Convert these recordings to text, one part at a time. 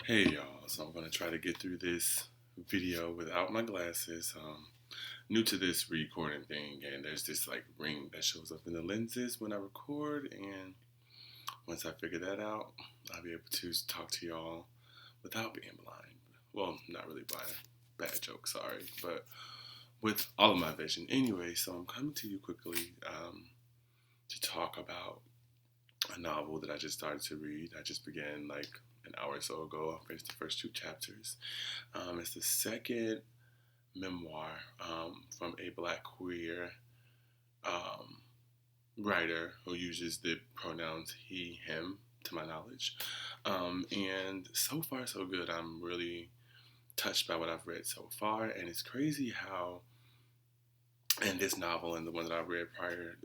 Hey y'all, so I'm going to try to get through this video without my glasses. New to this recording thing, and there's this like ring that shows up in the lenses when I record, and once I figure that out, I'll be able to talk to y'all without being blind. Well, not really blind, bad joke, sorry, but with all of my vision. Anyway, so I'm coming to you quickly to talk about a novel that I just started to read. I just began like an hour or so ago. I finished the first two chapters. It's the second memoir from a black queer um, writer who uses the pronouns he, him, to my knowledge. And so far, so good. I'm really touched by what I've read so far. And it's crazy how, in this novel and the one that I read prior,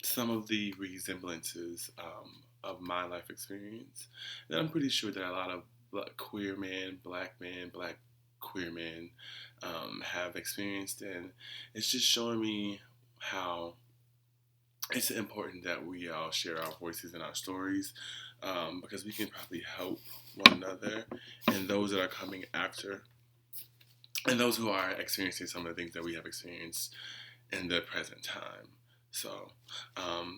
some of the resemblances of my life experience. And I'm pretty sure that a lot of queer men, black queer men have experienced. And it's just showing me how it's important that we all share our voices and our stories because we can probably help one another and those that are coming after and those who are experiencing some of the things that we have experienced in the present time. So,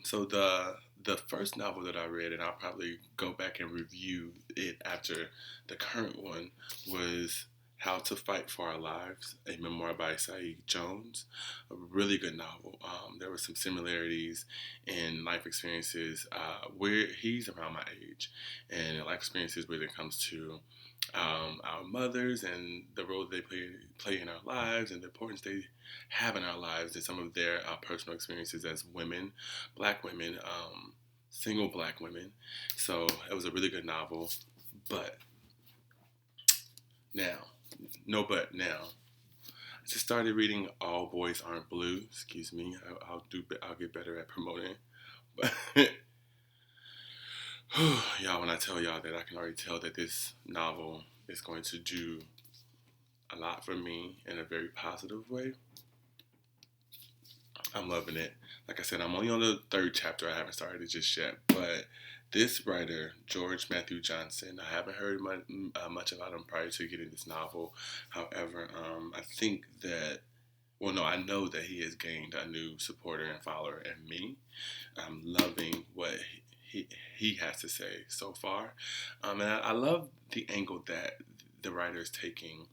so the first novel that I read, and I'll probably go back and review it after the current one, was How to Fight for Our Lives, a memoir by Saeed Jones. A really good novel. There were some similarities in life experiences where he's around my age, and life experiences when it comes to our mothers and the role they play in our lives and the importance they have in our lives and some of their personal experiences as women, black women, single black women. So it was a really good novel. But now, no but now, I just started reading All Boys Aren't Blue. Excuse me, I'll get better at promoting. But y'all, when I tell y'all that, I can already tell that this novel is going to do a lot for me in a very positive way. I'm loving it. Like I said, I'm only on the third chapter. I haven't started it just yet. But this writer, George Matthew Johnson, I haven't heard much about him prior to getting this novel. However, I think that, well, no, I know that he has gained a new supporter and follower in me. I'm loving what he has to say so far. And I love the angle that the writer is taking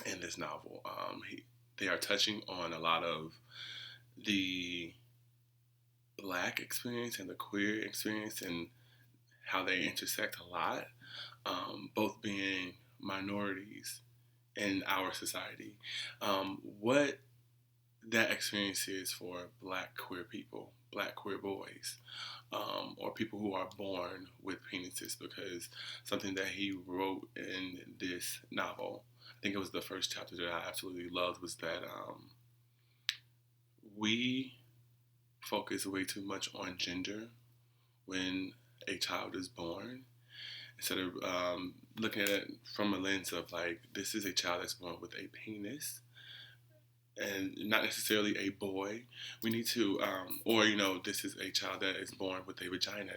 in this novel. They are touching on a lot of the black experience and the queer experience and how they intersect a lot, both being minorities in our society. What that experience is for black queer people, black queer boys, or people who are born with penises, because something that he wrote in this novel, I think it was the first chapter that I absolutely loved, was that we focus way too much on gender when a child is born instead of looking at it from a lens of like, this is a child that's born with a penis and not necessarily a boy. We need to, or this is a child that is born with a vagina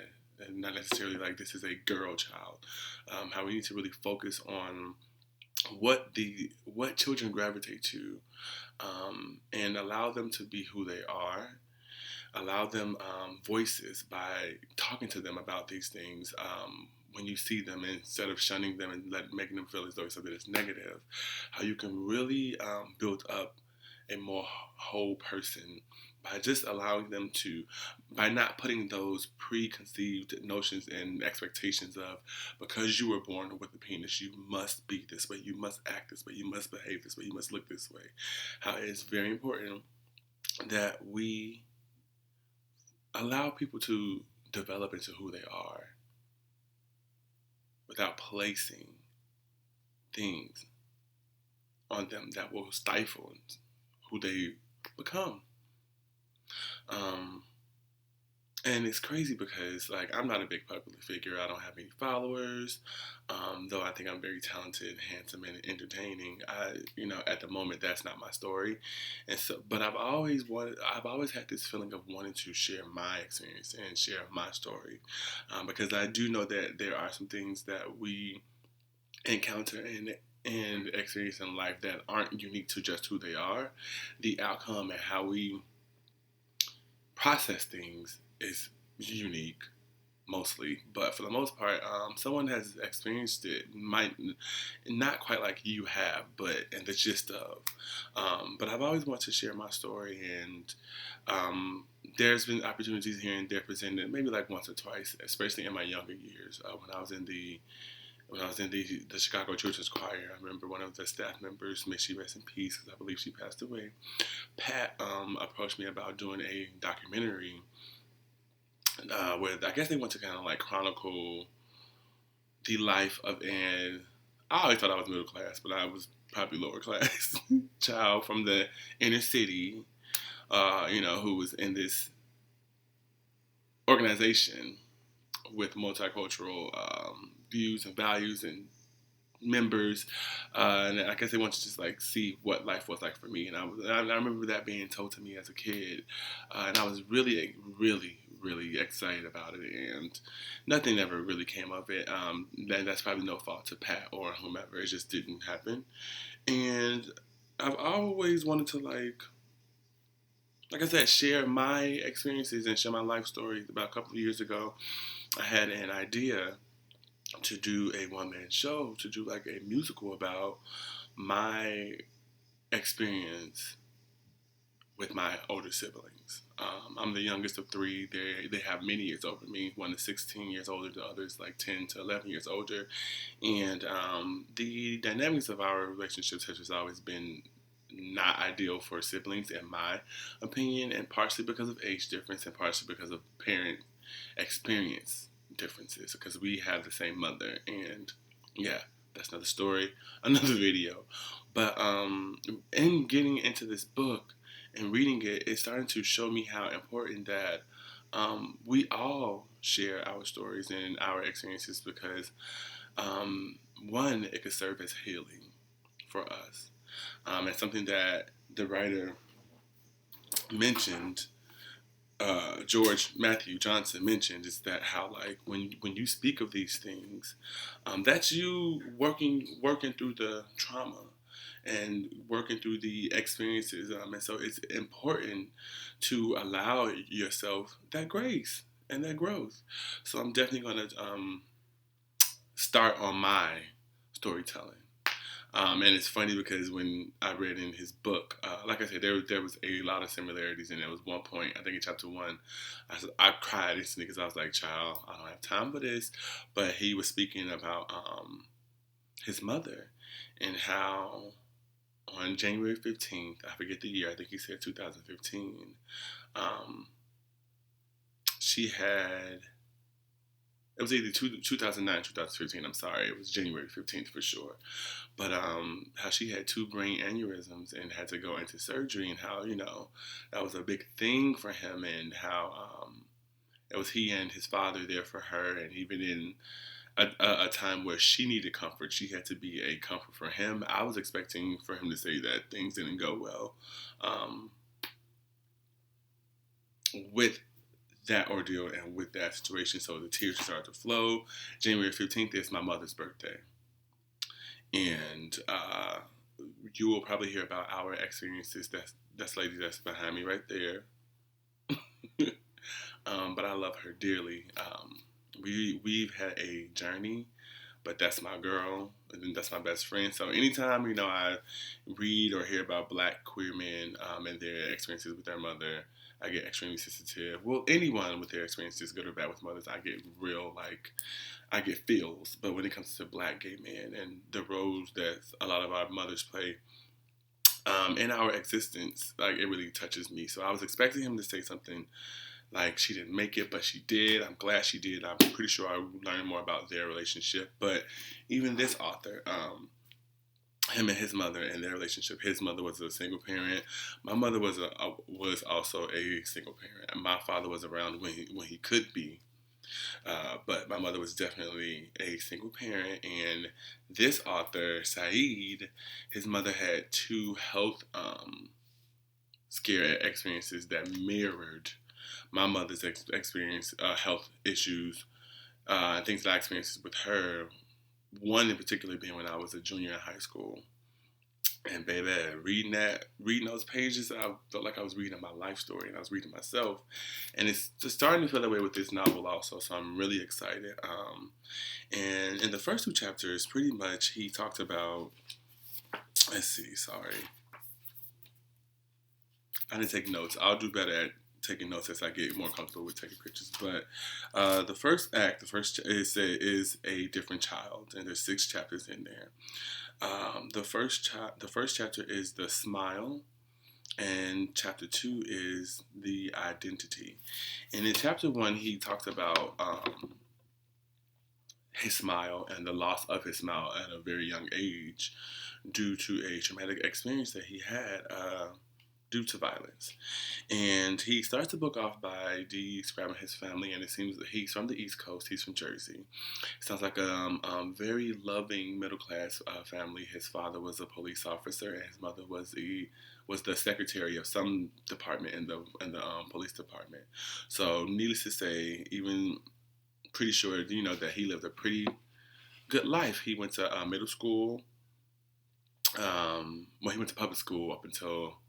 and not necessarily like this is a girl child. How we need to really focus on what children gravitate to, and allow them to be who they are, allow them voices by talking to them about these things when you see them, instead of shunning them and making them feel as though it's something that's negative. How you can really build up a more whole person by just allowing them to, by not putting those preconceived notions and expectations of, because you were born with a penis, you must be this way, you must act this way, you must behave this way, you must look this way. How it's very important that we allow people to develop into who they are without placing things on them that will stifle who they become. Um, And it's crazy because, like, I'm not a big public figure. I don't have any followers, though I think I'm very talented, handsome, and entertaining. At the moment, that's not my story, and so, but I've always had this feeling of wanting to share my experience and share my story, because I do know that there are some things that we encounter and experience in life that aren't unique to just who they are. The outcome and how we process things is unique mostly, but for the most part, someone has experienced it, might not quite like you have, but in the gist of. But I've always wanted to share my story, and there's been opportunities here and there presented, maybe like once or twice, especially in my younger years, when I was in the Chicago Children's Choir. I remember one of the staff members, may she rest in peace, because I believe she passed away. Pat approached me about doing a documentary where I guess they want to kind of like chronicle the life of an. I always thought I was middle class, but I was probably lower class child from the inner city, who was in this organization with multicultural views and values and members, and I guess they wanted to just like see what life was like for me. And I remember that being told to me as a kid, and I was really, really, really excited about it. And nothing ever really came of it. That's probably no fault to Pat or whomever. It just didn't happen. And I've always wanted to like I said, share my experiences and share my life story. About a couple of years ago, I had an idea to do a one-man show, to do like a musical about my experience with my older siblings. I'm the youngest of three. They have many years over me. One is 16 years older, the other is like 10 to 11 years older. And the dynamics of our relationships has just always been not ideal for siblings, in my opinion, and partially because of age difference and partially because of parent experience differences, because we have the same mother. And yeah, that's another story, another video. But in getting into this book and reading it, it's starting to show me how important that we all share our stories and our experiences, because one, it could serve as healing for us. And something that the writer mentioned, George Matthew Johnson mentioned, is that how like when you speak of these things, that's you working through the trauma and working through the experiences, and so it's important to allow yourself that grace and that growth. So I'm definitely going to start on my storytelling. And it's funny because when I read in his book, like I said, there was a lot of similarities, and there was one point, I think in chapter 1, I cried instantly because I was like, "Child, I don't have time for this." But he was speaking about his mother and how on January 15th, I forget the year, I think he said 2015, she had. It was either 2009, 2015. I'm sorry, it was January 15th for sure. But how she had two brain aneurysms and had to go into surgery, and how that was a big thing for him, and how it was he and his father there for her, and even in a time where she needed comfort, she had to be a comfort for him. I was expecting for him to say that things didn't go well with that ordeal and with that situation, so the tears started to flow. January 15th is my mother's birthday. And you will probably hear about our experiences. That's lady that's behind me right there. But I love her dearly. We've had a journey, but that's my girl, and that's my best friend. So anytime I read or hear about Black queer men and their experiences with their mother, I get extremely sensitive. Well, anyone with their experiences, good or bad, with mothers, I get I get feels. But when it comes to Black gay men and the roles that a lot of our mothers play in our existence, like, it really touches me. So I was expecting him to say something like she didn't make it, but she did. I'm glad she did. I'm pretty sure I learned more about their relationship. But even this author him and his mother and their relationship. His mother was a single parent. My mother was also a single parent. And my father was around when he could be, but my mother was definitely a single parent. And this author, Saeed, his mother had two health scare experiences that mirrored my mother's experience, health issues, things that I experienced with her. One in particular being when I was a junior in high school. And baby, reading those pages, I felt like I was reading my life story, and I was reading myself. And it's just starting to feel that way with this novel also. So I'm really excited. And in the first two chapters, pretty much he talked about. Let's see. Sorry, I didn't take notes. I'll do better at taking notes as I get more comfortable with taking pictures. But the first act, is a different child, and there's 6 chapters in there. The first chapter is the smile, and chapter 2 is the identity. And in chapter 1, he talked about his smile and the loss of his smile at a very young age due to a traumatic experience that he had due to violence. And he starts the book off by describing his family, and it seems that he's from the East Coast. He's from Jersey. Sounds like a very loving middle class family. His father was a police officer, and his mother was the secretary of some department in the police department. So, needless to say, even pretty sure that he lived a pretty good life. He went to middle school. He went to public school up until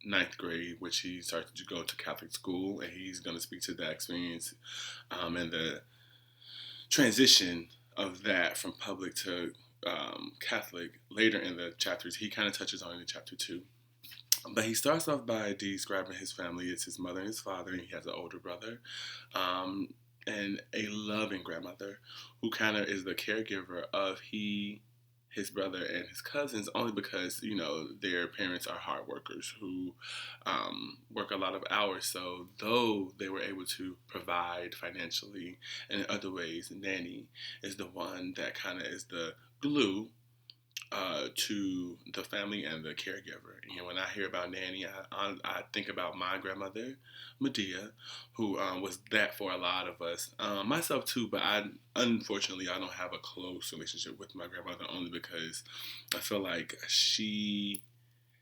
ninth grade, which he started to go to Catholic school, and he's going to speak to that experience and the transition of that from public to Catholic later in the chapters. He kind of touches on in chapter 2. But he starts off by describing his family. It's his mother and his father, and he has an older brother and a loving grandmother who kind of is the caregiver of his brother and his cousins, only because their parents are hard workers who work a lot of hours. So though they were able to provide financially and in other ways, Nanny is the one that kind of is the glue to the family and the caregiver. And when I hear about Nanny, I think about my grandmother, Medea, who was that for a lot of us. Myself too, but unfortunately I don't have a close relationship with my grandmother, only because I feel like she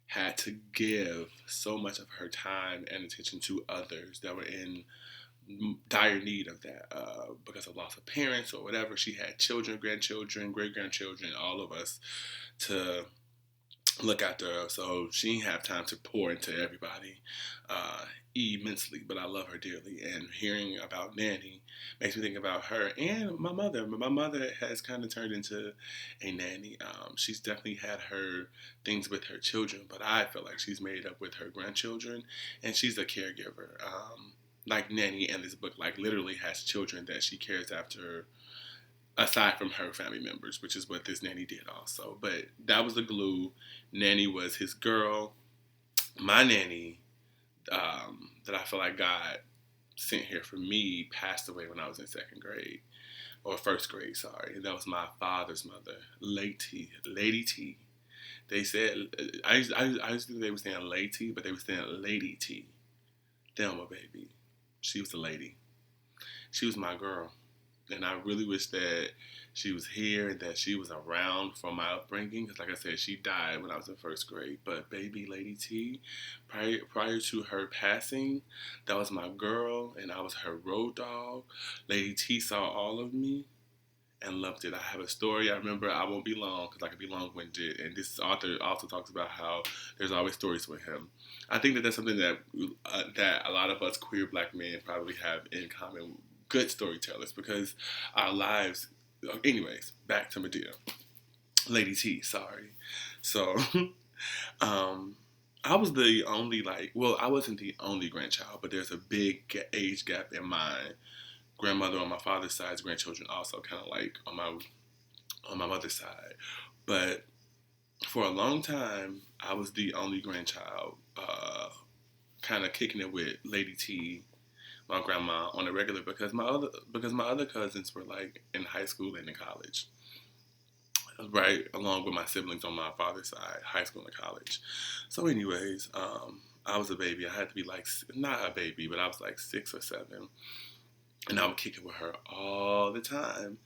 had to give so much of her time and attention to others that were in dire need of that because of loss of parents or whatever. She had children, grandchildren, great-grandchildren, all of us to look after her. So she didn't have time to pour into everybody immensely, but I love her dearly. And hearing about Nanny makes me think about her and my mother. My mother has kind of turned into a nanny. She's definitely had her things with her children, but I feel like she's made up with her grandchildren, and she's a caregiver. Like Nanny in this book, like literally has children that she cares after aside from her family members, which is what this Nanny did also. But that was the glue. Nanny was his girl. My nanny, that I feel like God sent here for me, passed away when I was in second grade. Or first grade, sorry. That was my father's mother, Lady T. They said, I used to think they were saying Lady, but they were saying Lady T. Thelma, baby. She was a lady. She was my girl. And I really wish that she was here and that she was around for my upbringing. Because like I said, she died when I was in first grade. But baby Lady T, prior to her passing, that was my girl and I was her road dog. Lady T saw all of me and loved it. I have a story. I remember, I won't be long because I could be long-winded. And this author also talks about how there's always stories with him. I think that that's something that a lot of us queer Black men probably have in common. Good storytellers, because our lives. Anyways, back to Medea, Lady T. Sorry. So, I was the only I wasn't the only grandchild, but there's a big age gap in my grandmother on my father's side's grandchildren, also kind of like on my mother's side. But for a long time, I was the only grandchild, kind of kicking it with Lady T, my grandma, on a regular, because my other cousins were like in high school and in college. right along with my siblings on my father's side, high school and college. So, anyways, I was a baby. I had to be like, not a baby, but I was like 6 or 7. And I would kick it with her all the time.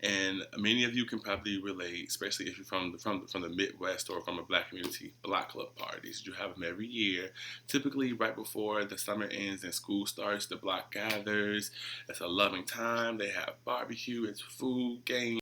And many of you can probably relate, especially if you're from the Midwest or from a black community. Block club parties, you have them every year. Typically, right before the summer ends and school starts, the block gathers. It's a loving time. They have barbecue. It's food, games.